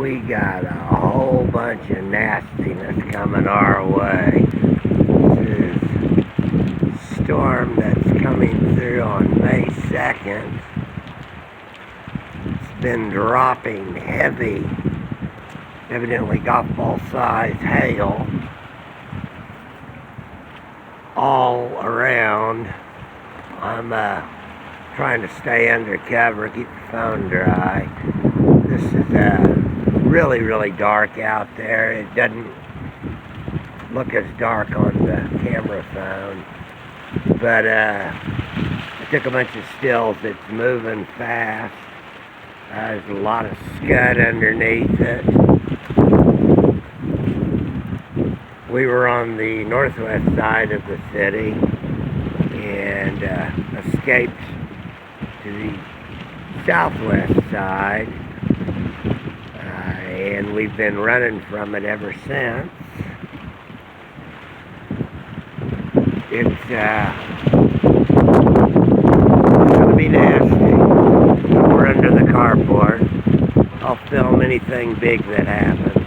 We got a whole bunch of nastiness coming our way. This is a storm that's coming through on May 2nd. It's been dropping heavy, evidently golf ball size hail all around. I'm trying to stay under cover, keep the phone dry. This is really, really dark out there. It doesn't look as dark on the camera phone, but I took a bunch of stills. It's moving fast. There's a lot of scud underneath it. We were on the northwest side of the city and escaped to the southwest side, and we've been running from it ever since. It's gonna be nasty. We're under the carport. I'll film anything big that happens.